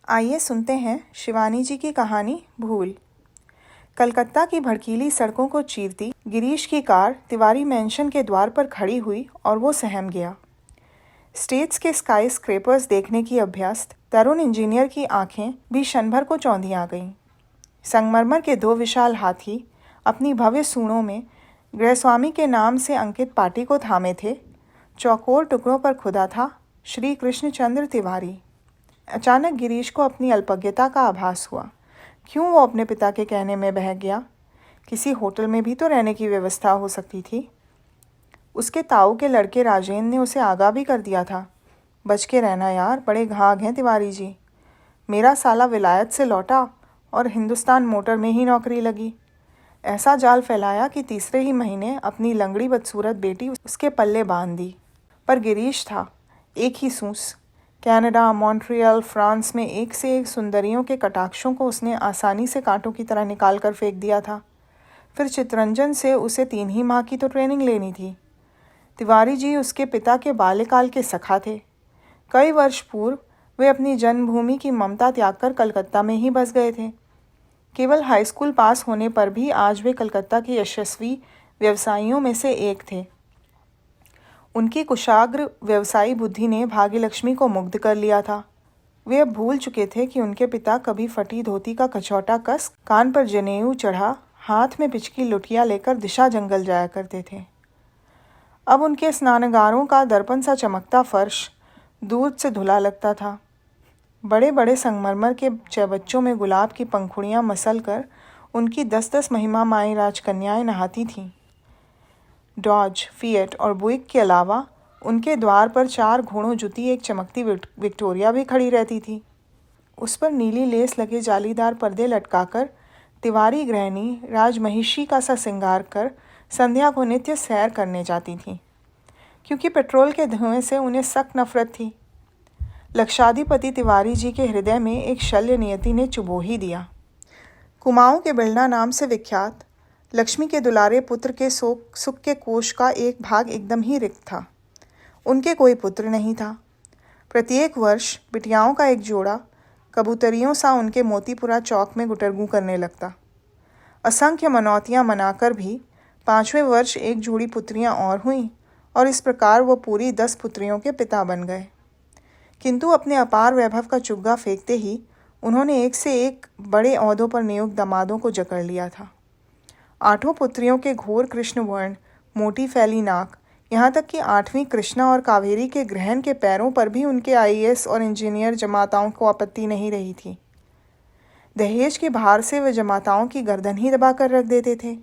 आइए सुनते हैं शिवानी जी की कहानी भूल। कलकत्ता की भड़कीली सड़कों को चीरती गिरीश की कार तिवारी मैंशन के द्वार पर खड़ी हुई और वो सहम गया। स्टेट्स के स्काई स्क्रेपर्स देखने की अभ्यस्त तरुण इंजीनियर की आंखें भी क्षण भर को चौंधी आ गईं। संगमरमर के दो विशाल हाथी अपनी भव्य सूंडों में गृहस्वामी के नाम से अंकित पाटी को थामे थे। चौकोर टुकड़ों पर खुदा था श्री कृष्णचंद्र तिवारी। अचानक गिरीश को अपनी अल्पज्ञता का आभास हुआ। क्यों वो अपने पिता के कहने में बहक गया? किसी होटल में भी तो रहने की व्यवस्था हो सकती थी। उसके ताऊ के लड़के राजेंद्र ने उसे आगाह भी कर दिया था, बच के रहना यार, बड़े घाघ हैं तिवारी जी। मेरा साला विलायत से लौटा और हिंदुस्तान मोटर में ही नौकरी लगी। ऐसा जाल फैलाया कि तीसरे ही महीने अपनी लंगड़ी बदसूरत बेटी उसके पल्ले बांध दी। पर गिरीश था एक ही सूस। कनाडा, मॉन्ट्रियल, फ्रांस में एक से एक सुंदरियों के कटाक्षों को उसने आसानी से कांटों की तरह निकाल कर फेंक दिया था। फिर चितरंजन से उसे 3 ही माह की तो ट्रेनिंग लेनी थी। तिवारी जी उसके पिता के बाल्यकाल के सखा थे। कई वर्ष पूर्व वे अपनी जन्मभूमि की ममता त्याग कर कलकत्ता में ही बस गए थे। केवल हाई स्कूल पास होने पर भी आज वे कलकत्ता के यशस्वी व्यवसायियों में से एक थे। उनकी कुशाग्र व्यवसायी बुद्धि ने भाग्यलक्ष्मी को मुग्ध कर लिया था। वे अब भूल चुके थे कि उनके पिता कभी फटी धोती का कचौटा कस, कान पर जनेऊ चढ़ा, हाथ में पिचकी लुटिया लेकर दिशा जंगल जाया करते थे। अब उनके स्नानगारों का दर्पण सा चमकता फर्श दूध से धुला लगता था। बड़े बड़े संगमरमर के चौबच्चों में गुलाब की पंखुड़ियाँ मसल कर उनकी 10-10 महिमा माई राजकन्याएं नहाती थीं। डॉज, फिएट और बुइक के अलावा उनके द्वार पर 4 घोड़ों जुती एक चमकती विक्टोरिया भी खड़ी रहती थी। उस पर नीली लेस लगे जालीदार पर्दे लटकाकर तिवारी गृहिणी राजमहिषी का सा श्रृंगार कर संध्या को नित्य सैर करने जाती थीं, क्योंकि पेट्रोल के धुएं से उन्हें सख्त नफरत थी। लक्षाधिपति तिवारी जी के हृदय में एक शल्य नियति ने चुभो ही दिया। कुमाऊं के बिरला नाम से विख्यात लक्ष्मी के दुलारे पुत्र के सुख के कोष का एक भाग एकदम ही रिक्त था। उनके कोई पुत्र नहीं था। प्रत्येक वर्ष बिटियाओं का एक जोड़ा कबूतरियों सा उनके मोतीपुरा चौक में गुटरगू करने लगता। असंख्य मनौतियाँ मनाकर भी 5वें वर्ष एक जोड़ी पुत्रियाँ और हुईं और इस प्रकार वो पूरी 10 पुत्रियों के पिता बन गए। किंतु अपने अपार वैभव का चुग्गा फेंकते ही उन्होंने एक से एक बड़े ओहदों पर नियुक्त दामादों को जकड़ लिया था। 8 पुत्रियों के घोर कृष्ण वर्ण, मोटी फैली नाक, यहाँ तक कि 8वीं कृष्णा और कावेरी के ग्रहण के पैरों पर भी उनके आईएएस और इंजीनियर जमाताओं को आपत्ति नहीं रही थी। दहेज के भार से वे जमाताओं की गर्दन ही दबा कर रख देते थे।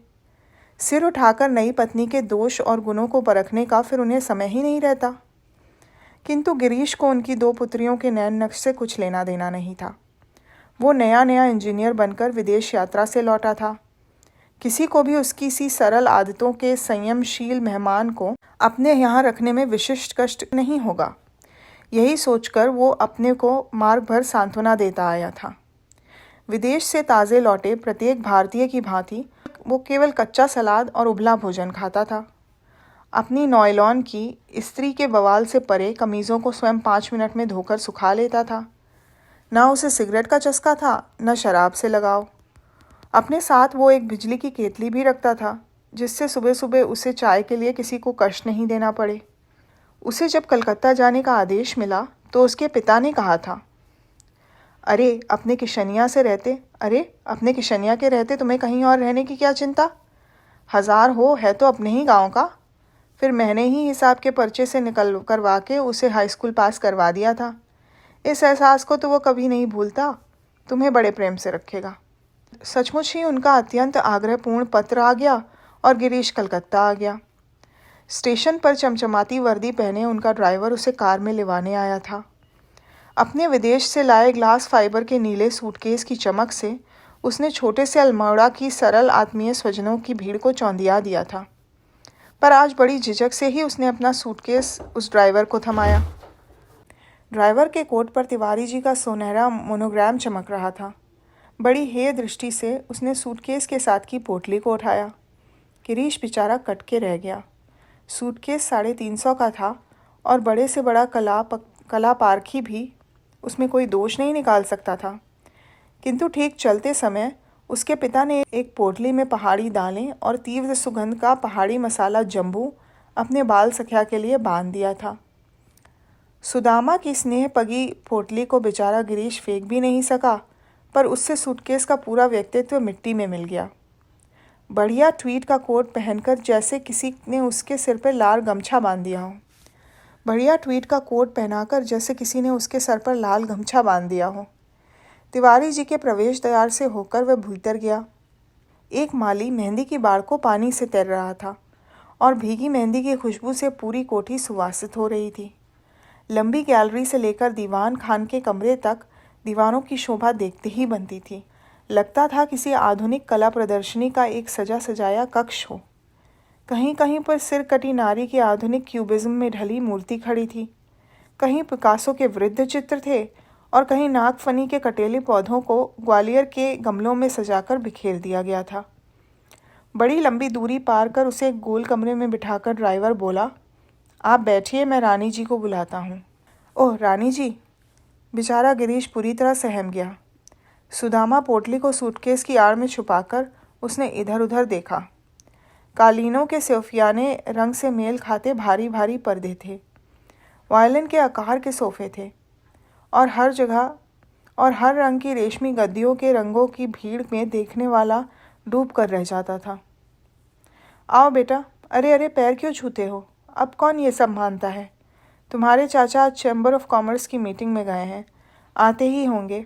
सिर उठाकर नई पत्नी के दोष और गुणों को परखने का फिर उन्हें समय ही नहीं रहता। किंतु गिरीश को उनकी 2 पुत्रियों के नैन नक्श से कुछ लेना देना नहीं था। वो नया इंजीनियर बनकर विदेश यात्रा से लौटा था। किसी को भी उसकी सी सरल आदतों के संयमशील मेहमान को अपने यहाँ रखने में विशिष्ट कष्ट नहीं होगा, यही सोचकर वो अपने को मार्ग भर सांत्वना देता आया था। विदेश से ताज़े लौटे प्रत्येक भारतीय की भांति वो केवल कच्चा सलाद और उबला भोजन खाता था। अपनी नॉयलॉन की इस्त्री के बवाल से परे कमीज़ों को स्वयं 5 मिनट में धोकर सुखा लेता था। ना उसे सिगरेट का चस्का था, न शराब से लगाव। अपने साथ वो एक बिजली की केतली भी रखता था, जिससे सुबह सुबह उसे चाय के लिए किसी को कष्ट नहीं देना पड़े। उसे जब कलकत्ता जाने का आदेश मिला तो उसके पिता ने कहा था, अरे अपने किशनिया के रहते तुम्हें कहीं और रहने की क्या चिंता? 1000 हो है तो अपने ही गांव का। फिर मैंने ही हिसाब के पर्चे से निकल करवा के उसे हाई स्कूल पास करवा दिया था। इस एहसास को तो वो कभी नहीं भूलता, तुम्हें बड़े प्रेम से रखेगा। सचमुच ही उनका अत्यंत आग्रहपूर्ण पत्र आ गया और गिरीश कलकत्ता आ गया। स्टेशन पर चमचमाती वर्दी पहने उनका ड्राइवर उसे कार में लेवाने आया था। अपने विदेश से लाए ग्लास फाइबर के नीले सूटकेस की चमक से उसने छोटे से अल्मोड़ा की सरल आत्मीय स्वजनों की भीड़ को चौंधिया दिया था। पर आज बड़ी झिझक से ही उसने अपना सूटकेस उस ड्राइवर को थमाया। ड्राइवर के कोट पर तिवारी जी का सुनहरा मोनोग्राम चमक रहा था। बड़ी हेय दृष्टि से उसने सूटकेस के साथ की पोटली को उठाया। गिरीश बेचारा कट के रह गया। सूटकेस 350 का था और बड़े से बड़ा कला पारखी भी उसमें कोई दोष नहीं निकाल सकता था। किंतु ठीक चलते समय उसके पिता ने एक पोटली में पहाड़ी दालें और तीव्र सुगंध का पहाड़ी मसाला जम्बू अपने बाल सख्या के लिए बांध दिया था। सुदामा की स्नेह पगी पोटली को बेचारा गिरीश फेंक भी नहीं सका, पर उससे सूटकेस का पूरा व्यक्तित्व मिट्टी में मिल गया। बढ़िया ट्वीट का कोट पहनकर जैसे किसी ने उसके सिर पर लाल गमछा बांध दिया हो। बढ़िया ट्वीट का कोट पहनाकर जैसे किसी ने उसके सर पर लाल गमछा बांध दिया हो। तिवारी जी के प्रवेश द्वार से होकर वह भीतर गया। एक माली मेहंदी की बाड़ को पानी से तैर रहा था और भीगी मेहंदी की खुशबू से पूरी कोठी सुवासित हो रही थी। लंबी गैलरी से लेकर दीवान खान के कमरे तक दीवारों की शोभा देखते ही बनती थी। लगता था किसी आधुनिक कला प्रदर्शनी का एक सजा सजाया कक्ष हो। कहीं कहीं पर सिर कटी नारी की आधुनिक क्यूबिज्म में ढली मूर्ति खड़ी थी। कहीं पिकासो के वृद्ध चित्र थे और कहीं नागफनी के कटेले पौधों को ग्वालियर के गमलों में सजाकर बिखेर दिया गया था। बड़ी लंबी दूरी पार कर उसे एक गोल कमरे में बिठाकर ड्राइवर बोला, आप बैठिए, मैं रानी जी को बुलाता हूँ। ओह रानी जी। बेचारा गिरीश पूरी तरह सहम गया। सुदामा पोटली को सूटकेस की आड़ में छुपाकर उसने इधर उधर देखा। कालीनों के सौफियाने रंग से मेल खाते भारी भारी पर्दे थे। वायलिन के आकार के सोफे थे और हर रंग की रेशमी गद्दियों के रंगों की भीड़ में देखने वाला डूब कर रह जाता था। आओ बेटा। अरे अरे, पैर क्यों छूते हो? अब कौन ये सब मानता है? तुम्हारे चाचा आज चैम्बर ऑफ कॉमर्स की मीटिंग में गए हैं, आते ही होंगे।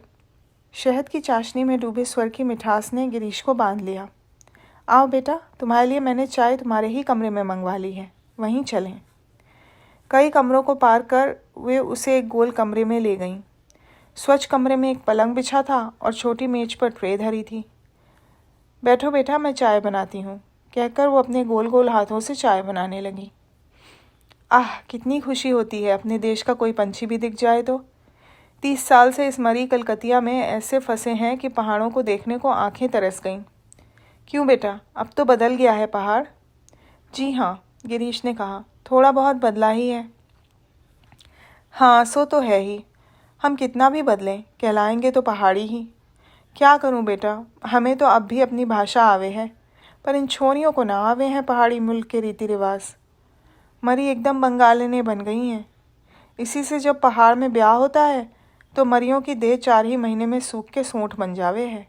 शहद की चाशनी में डूबे स्वर की मिठास ने गिरीश को बांध लिया। आओ बेटा, तुम्हारे लिए मैंने चाय तुम्हारे ही कमरे में मंगवा ली है, वहीं चलें। कई कमरों को पार कर वे उसे एक गोल कमरे में ले गईं। स्वच्छ कमरे में एक पलंग बिछा था और छोटी मेज पर ट्रे धरी थी। बैठो बेटा, मैं चाय बनाती हूँ, कहकर वो अपने गोल गोल हाथों से चाय बनाने लगी। आह, कितनी खुशी होती है अपने देश का कोई पंछी भी दिख जाए तो। 30 साल से इस मरी कलकतिया में ऐसे फंसे हैं कि पहाड़ों को देखने को आंखें तरस गईं। क्यों बेटा, अब तो बदल गया है पहाड़? जी हाँ, गिरीश ने कहा, थोड़ा बहुत बदला ही है। हाँ, सो तो है ही। हम कितना भी बदलें, कहलाएंगे तो पहाड़ी ही। क्या करूं बेटा, हमें तो अब भी अपनी भाषा आवे है, पर इन छोरियों को ना आवे हैं पहाड़ी मुल्क के रीति रिवाज। मरी एकदम बंगालिने बन गई हैं। इसी से जब पहाड़ में ब्याह होता है तो मरियों की देह 4 ही महीने में सूख के सूंठ बन जावे है।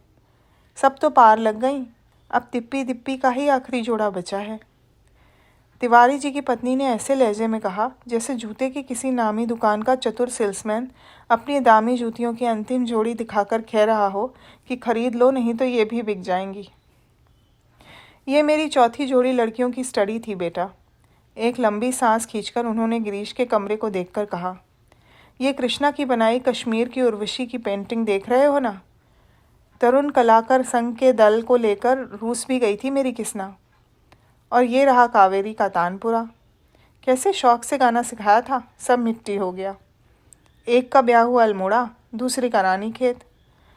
सब तो पार लग गई, अब तिप्पी दिप्पी का ही आखिरी जोड़ा बचा है। तिवारी जी की पत्नी ने ऐसे लहजे में कहा जैसे जूते की किसी नामी दुकान का चतुर सेल्समैन अपनी दामी जूतियों की अंतिम जोड़ी दिखाकर कह रहा हो कि खरीद लो, नहीं तो ये भी बिक जाएंगी। ये मेरी चौथी जोड़ी लड़कियों की स्टडी थी बेटा। एक लंबी सांस खींचकर उन्होंने गिरीश के कमरे को देखकर कहा, ये कृष्णा की बनाई कश्मीर की उर्वशी की पेंटिंग देख रहे हो ना? तरुण कलाकार संघ के दल को लेकर रूस भी गई थी मेरी किस्ना। और ये रहा कावेरी का तानपुरा। कैसे शौक से गाना सिखाया था, सब मिट्टी हो गया। एक का ब्याह हुआ अल्मोड़ा, दूसरी का रानीखेत।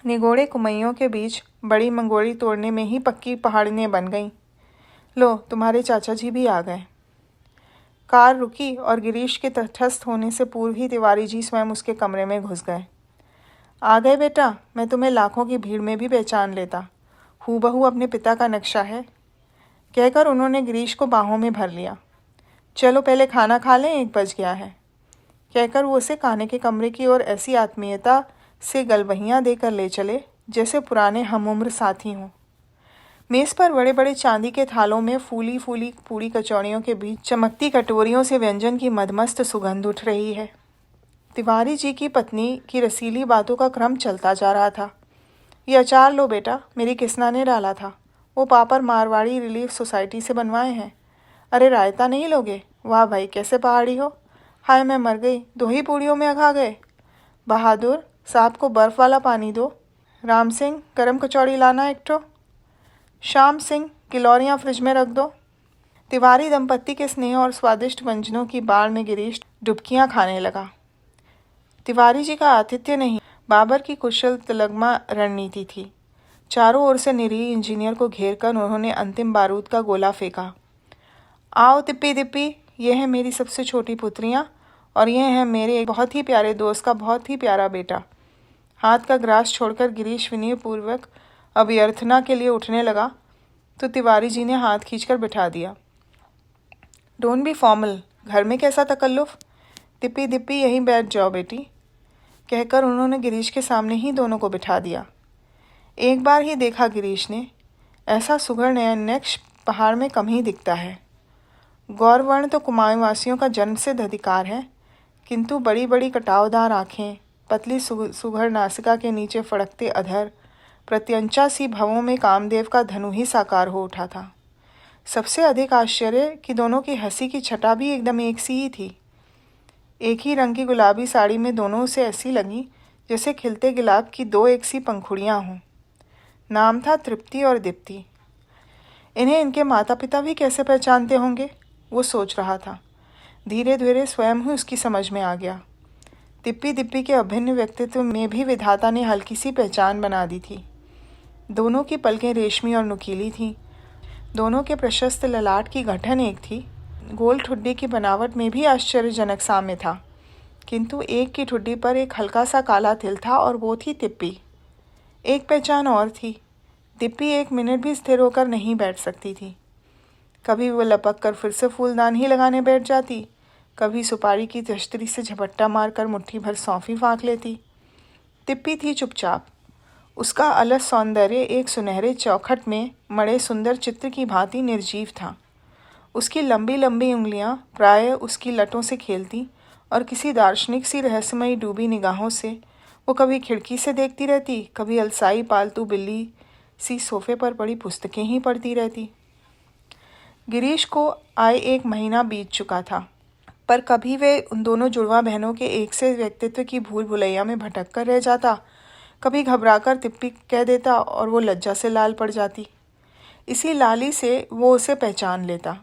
निगोड़े कुमैयों के बीच बड़ी मंगोड़ी तोड़ने में ही पक्की पहाड़ियाँ बन गईं। लो, तुम्हारे चाचा जी भी आ गए। कार रुकी और गिरीश के तटस्थ होने से पूर्व ही तिवारी जी स्वयं उसके कमरे में घुस गए। आ गए बेटा, मैं तुम्हें लाखों की भीड़ में भी पहचान लेता। हूबहू अपने पिता का नक्शा है, कहकर उन्होंने गिरीश को बाहों में भर लिया। चलो पहले खाना खा लें, 1 बज गया है, कहकर वो उसे खाने के कमरे की ओर ऐसी आत्मीयता से गलबहियाँ देकर ले चले जैसे पुराने हमउम्र साथी हों। मेज़ पर बड़े बड़े चांदी के थालों में फूली फूली पूड़ी कचौड़ियों के बीच चमकती कटोरियों से व्यंजन की मदमस्त सुगंध उठ रही है। तिवारी जी की पत्नी की रसीली बातों का क्रम चलता जा रहा था। ये अचार लो बेटा, मेरी किस्ना ने डाला था, वो पापड़ मारवाड़ी रिलीफ सोसाइटी से बनवाए हैं। अरे रायता नहीं लोगे? वाह भाई, कैसे पहाड़ी हो। हाय मैं मर गई, 2 ही पूड़ियों में अघा गए। बहादुर साहब को बर्फ़ वाला पानी दो। राम सिंह, गरम कचौड़ी लाना 1 ठो। श्याम सिंह, किलोरियाँ फ्रिज में रख दो। तिवारी दंपत्ति के स्नेह और स्वादिष्ट व्यंजनों की बाढ़ में गिरीश डुबकियाँ खाने लगा। तिवारी जी का आतिथ्य नहीं, बाबर की कुशल तिलग्मा रणनीति थी। चारों ओर से निरीह इंजीनियर को घेरकर उन्होंने अंतिम बारूद का गोला फेंका। आओ तिप्पी दिप्पी, ये है मेरी सबसे छोटी पुत्रियाँ और ये है मेरे एक बहुत ही प्यारे दोस्त का बहुत ही प्यारा बेटा। हाथ का ग्रास छोड़कर गिरीश विनयपूर्वक अभ्यर्थना के लिए उठने लगा तो तिवारी जी ने हाथ खींचकर बिठा दिया। डोंट बी फॉर्मल, घर में कैसा तकल्लुफ़। दिप्पी दिप्पी यहीं बैठ जाओ बेटी, कहकर उन्होंने गिरीश के सामने ही दोनों को बिठा दिया। एक बार ही देखा गिरीश ने, ऐसा सुघड़ नयनक्ष पहाड़ में कम ही दिखता है। गौरवर्ण तो कुमाऊँवासियों का जन्मसिद्ध अधिकार है, किंतु बड़ी बड़ी कटावदार आँखें, पतली सुघड़ नासिका के नीचे फड़कते अधर, प्रत्यंचा सी भवों में कामदेव का धनु ही साकार हो उठा था। सबसे अधिक आश्चर्य कि दोनों की हंसी की छटा भी एकदम एक सी ही थी। एक ही रंग की गुलाबी साड़ी में दोनों से ऐसी लगी जैसे खिलते गुलाब की दो एक सी पंखुड़ियाँ हों। नाम था तृप्ति और दीप्ति। इन्हें इनके माता पिता भी कैसे पहचानते होंगे, वो सोच रहा था। धीरे धीरे स्वयं ही उसकी समझ में आ गया। दिप्पी दिप्पी के अभिन्न व्यक्तित्व में भी विधाता ने हल्की सी पहचान बना दी थी। दोनों की पलकें रेशमी और नुकीली थीं। दोनों के प्रशस्त ललाट की गठन एक थी। गोल ठुड्डी की बनावट में भी आश्चर्यजनक साम्य था, किंतु एक की ठुड्डी पर एक हल्का सा काला तिल था और वो थी दिप्पी। एक पहचान और थी, दिप्पी एक मिनट भी स्थिर होकर नहीं बैठ सकती थी। कभी वो लपक कर फिर से फूलदान ही लगाने बैठ जाती, कभी सुपारी की तश्तरी से झपट्टा मारकर मुट्ठी भर सौंफी फाँक लेती। दिप्पी थी चुपचाप। उसका अलस सौंदर्य एक सुनहरे चौखट में मढ़े सुंदर चित्र की भांति निर्जीव था। उसकी लंबी लंबी उंगलियां प्रायः उसकी लटों से खेलती और किसी दार्शनिक सी रहस्यमयी डूबी निगाहों से वो कभी खिड़की से देखती रहती, कभी अलसाई पालतू बिल्ली सी सोफे पर पड़ी पुस्तकें ही पढ़ती रहती। गिरीश को आए 1 महीना बीत चुका था, पर कभी वे उन दोनों जुड़वा बहनों के एक से व्यक्तित्व की भूल भुलैया में भटक कर रह जाता, कभी घबराकर तिप्पी कह देता और वो लज्जा से लाल पड़ जाती। इसी लाली से वो उसे पहचान लेता।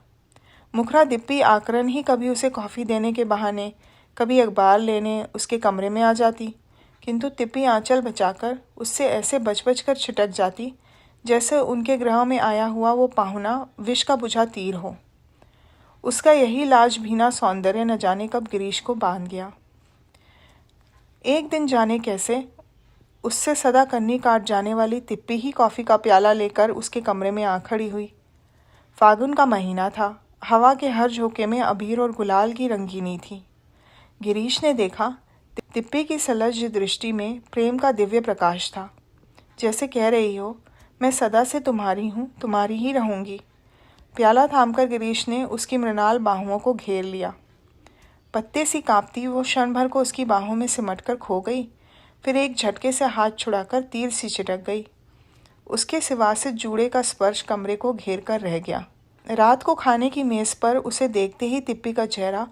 मुखरा दिप्पी आकरन ही कभी उसे कॉफ़ी देने के बहाने, कभी अखबार लेने उसके कमरे में आ जाती, किंतु तिप्पी आंचल बचाकर उससे ऐसे बच कर छिटक जाती जैसे उनके गृह में आया हुआ वो पाहुना विष का बुझा तीर हो। उसका यही लाज भीना सौंदर्य न जाने कब गिरीश को बांध गया। एक दिन जाने कैसे उससे सदा कन्नी काट जाने वाली तिप्पी ही कॉफ़ी का प्याला लेकर उसके कमरे में आ खड़ी हुई। फागुन का महीना था। हवा के हर झोंके में अबीर और गुलाल की रंगीनी थी। गिरीश ने देखा, तिप्पी की सलज्ज दृष्टि में प्रेम का दिव्य प्रकाश था, जैसे कह रही हो, मैं सदा से तुम्हारी हूँ, तुम्हारी ही रहूँगी। प्याला थामकर गिरीश ने उसकी मृणाल बाहुओं को घेर लिया। पत्ते सी कांपती वो क्षण भर को उसकी बाहों में सिमटकर खो गई, फिर एक झटके से हाथ छुड़ाकर तीर सी चिटक गई। उसके सिवा से जूड़े का स्पर्श कमरे को घेर कर रह गया। रात को खाने की मेज़ पर उसे देखते ही तिप्पी का चेहरा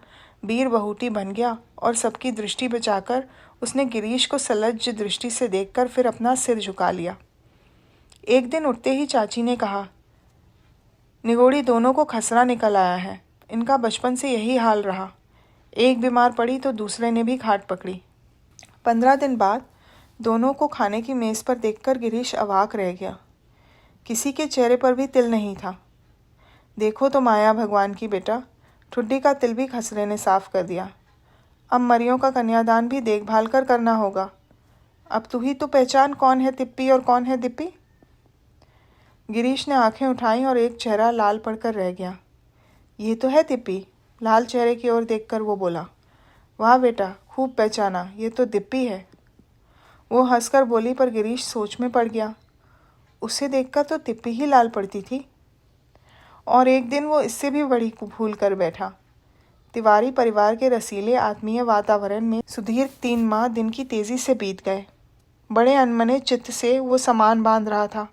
बीर बहुटी बन गया और सबकी दृष्टि बचाकर उसने गिरीश को सलज्ज दृष्टि से देखकर फिर अपना सिर झुका लिया। एक दिन उठते ही चाची ने कहा, निगोड़ी दोनों को खसरा निकल आया है। इनका बचपन से यही हाल रहा, एक बीमार पड़ी तो दूसरे ने भी खाट पकड़ी। 15 दिन बाद दोनों को खाने की मेज़ पर देखकर गिरीश अवाक रह गया। किसी के चेहरे पर भी तिल नहीं था। देखो तो माया भगवान की बेटा, ठुड्डी का तिल भी खसरे ने साफ कर दिया। अब मरियों का कन्यादान भी देखभाल कर करना होगा। अब तू ही तो पहचान कौन है तिप्पी और कौन है दिप्पी। गिरीश ने आंखें उठाईं और एक चेहरा लाल पड़कर रह गया। ये तो है तिप्पी। लाल चेहरे की ओर देखकर वो बोला, वाह बेटा, खूब पहचाना, ये तो दिप्पी है। वो हंसकर बोली, पर गिरीश सोच में पड़ गया। उसे देखकर तो तिप्पी ही लाल पड़ती थी। और एक दिन वो इससे भी बड़ी भूल कर बैठा। तिवारी परिवार के रसीले आत्मीय वातावरण में सुदीर्घ 3 माह दिन की तेज़ी से बीत गए। बड़े अनमने चित्त से वो सामान बांध रहा था।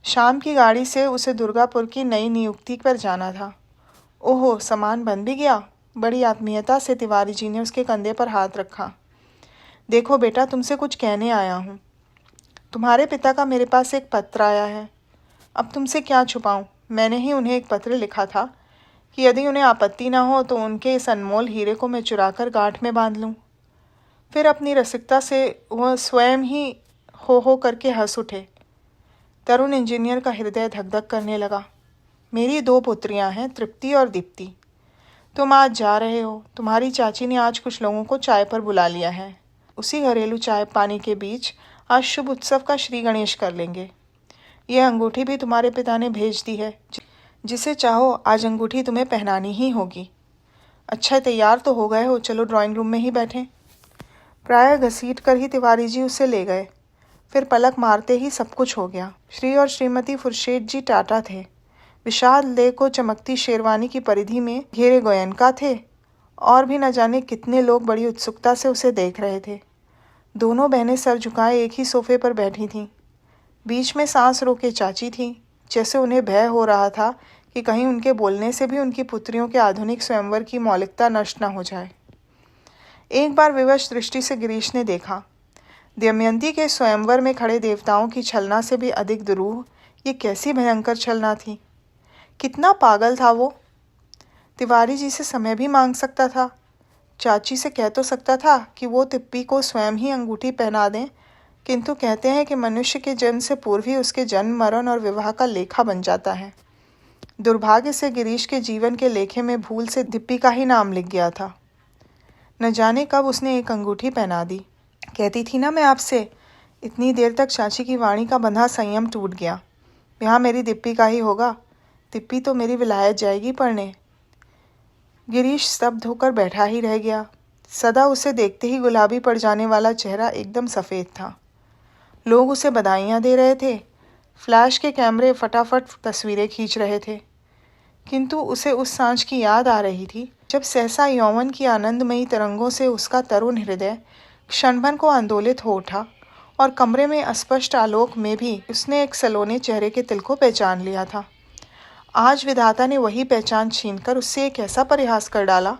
शाम की गाड़ी से उसे दुर्गापुर की नई नियुक्ति पर जाना था। ओहो, सामान बन भी गया। बड़ी आत्मीयता से तिवारी जी ने उसके कंधे पर हाथ रखा। देखो बेटा, तुमसे कुछ कहने आया हूँ। तुम्हारे पिता का मेरे पास एक पत्र आया है। अब तुमसे क्या छुपाऊँ। मैंने ही उन्हें एक पत्र लिखा था कि यदि उन्हें आपत्ति ना हो तो उनके इस अनमोल हीरे को मैं चुराकर गांठ में बांध लूँ। फिर अपनी रसिकता से वह स्वयं ही हो करके हंस उठे। तरुण इंजीनियर का हृदय धक धक करने लगा। मेरी 2 पुत्रियां हैं, तृप्ति और दीप्ति। तुम आज जा रहे हो। तुम्हारी चाची ने आज कुछ लोगों को चाय पर बुला लिया है। उसी घरेलू चाय पानी के बीच आज शुभ उत्सव का श्री गणेश कर लेंगे। यह अंगूठी भी तुम्हारे पिता ने भेज दी है। जिसे चाहो आज अंगूठी तुम्हें पहनानी ही होगी। अच्छा तैयार तो हो गए हो, चलो ड्राइंग रूम में ही बैठें। प्राय घसीट कर ही तिवारी जी उसे ले गए। फिर पलक मारते ही सब कुछ हो गया। श्री और श्रीमती फुरशेट जी टाटा थे। विशाल ले को चमकती शेरवानी की परिधि में घेरे गोयनका थे और भी न जाने कितने लोग बड़ी उत्सुकता से उसे देख रहे थे। दोनों बहनें सर झुकाए एक ही सोफे पर बैठी थीं। बीच में सांस रोके चाची थी, जैसे उन्हें भय हो रहा था कि कहीं उनके बोलने से भी उनकी पुत्रियों के आधुनिक स्वयंवर की मौलिकता नष्ट न हो जाए। एक बार विवश दृष्टि से गिरीश ने देखा। दमयंती के स्वयंवर में खड़े देवताओं की छलना से भी अधिक दुरूह ये कैसी भयंकर छलना थी। कितना पागल था वो। तिवारी जी से समय भी मांग सकता था। चाची से कह तो सकता था कि वो तिप्पी को स्वयं ही अंगूठी पहना दें, किंतु कहते हैं कि मनुष्य के जन्म से पूर्व ही उसके जन्म मरण और विवाह का लेखा बन जाता है। दुर्भाग्य से गिरीश के जीवन के लेखे में भूल से तिप्पी का ही नाम लिख गया था। न जाने कब उसने एक अंगूठी पहना दी। कहती थी ना मैं आपसे। इतनी देर तक चाची की वाणी का बंधा संयम टूट गया। यहाँ मेरी दिप्पी का ही होगा। तिप्पी तो मेरी विलायत जाएगी पढ़ने। गिरीश स्तब्ध होकर बैठा ही रह गया। सदा उसे देखते ही गुलाबी पड़ जाने वाला चेहरा एकदम सफ़ेद था। लोग उसे बधाइयाँ दे रहे थे। फ्लैश के कैमरे फटाफट तस्वीरें खींच रहे थे, किंतु उसे उस सांझ की याद आ रही थी जब सहसा यौवन की आनंदमयी तरंगों से उसका तरुण हृदय क्षणभर को आंदोलित हो उठा और कमरे में अस्पष्ट आलोक में भी उसने एक सलोने चेहरे के तिल को पहचान लिया था। आज विधाता ने वही पहचान छीनकर उससे एक ऐसा परिहास कर डाला।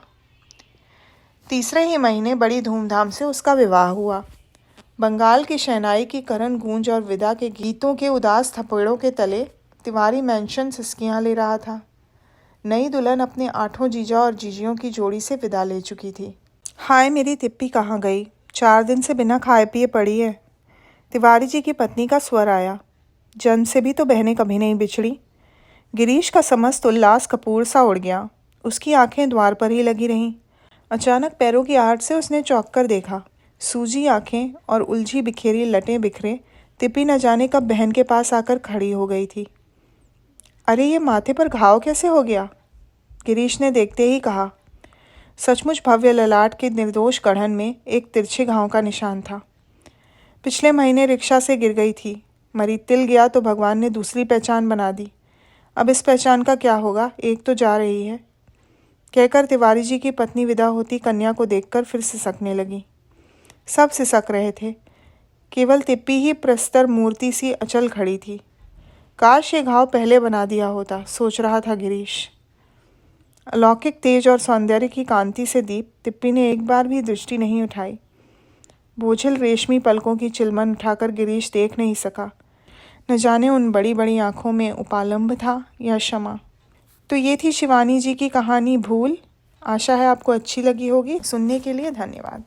तीसरे ही महीने बड़ी धूमधाम से उसका विवाह हुआ। बंगाल की शहनाई की करण गूंज और विदा के गीतों के उदास थपेड़ों के तले तिवारी मैंशन सिसकियाँ ले रहा था। नई दुल्हन अपने 8 जीजा और जीजियों की जोड़ी से विदा ले चुकी थी। हाय मेरी तिप्पी कहाँ गई? 4 दिन से बिना खाए पिए पड़ी है। तिवारी जी की पत्नी का स्वर आया। जन्म से भी तो बहनें कभी नहीं बिछड़ी। गिरीश का समस्त उल्लास कपूर सा उड़ गया। उसकी आंखें द्वार पर ही लगी रहीं। अचानक पैरों की आहट से उसने चौंक कर देखा। सूजी आंखें और उलझी बिखेरी लटें बिखरे तिप्पी न जाने कब बहन के पास आकर खड़ी हो गई थी। अरे ये माथे पर घाव कैसे हो गया? गिरीश ने देखते ही कहा। सचमुच भव्य ललाट के निर्दोष गढ़न में एक तिरछे घाव का निशान था। पिछले महीने रिक्शा से गिर गई थी। मरी तिल गया तो भगवान ने दूसरी पहचान बना दी। अब इस पहचान का क्या होगा? एक तो जा रही है। कहकर तिवारी जी की पत्नी विदा होती कन्या को देखकर फिर सिसकने लगी। सब सिसक रहे थे। केवल तिप्पी ही प्रस्तर मूर्ति सी अचल खड़ी थी। काश ये घाव पहले बना दिया होता, सोच रहा था गिरीश। अलौकिक तेज और सौंदर्य की कांति से दीप तिप्पी ने एक बार भी दृष्टि नहीं उठाई। बोझिल रेशमी पलकों की चिलमन उठाकर गिरीश देख नहीं सका। न जाने उन बड़ी बड़ी आँखों में उपालंब था या क्षमा। तो ये थी शिवानी जी की कहानी भूल। आशा है आपको अच्छी लगी होगी। सुनने के लिए धन्यवाद।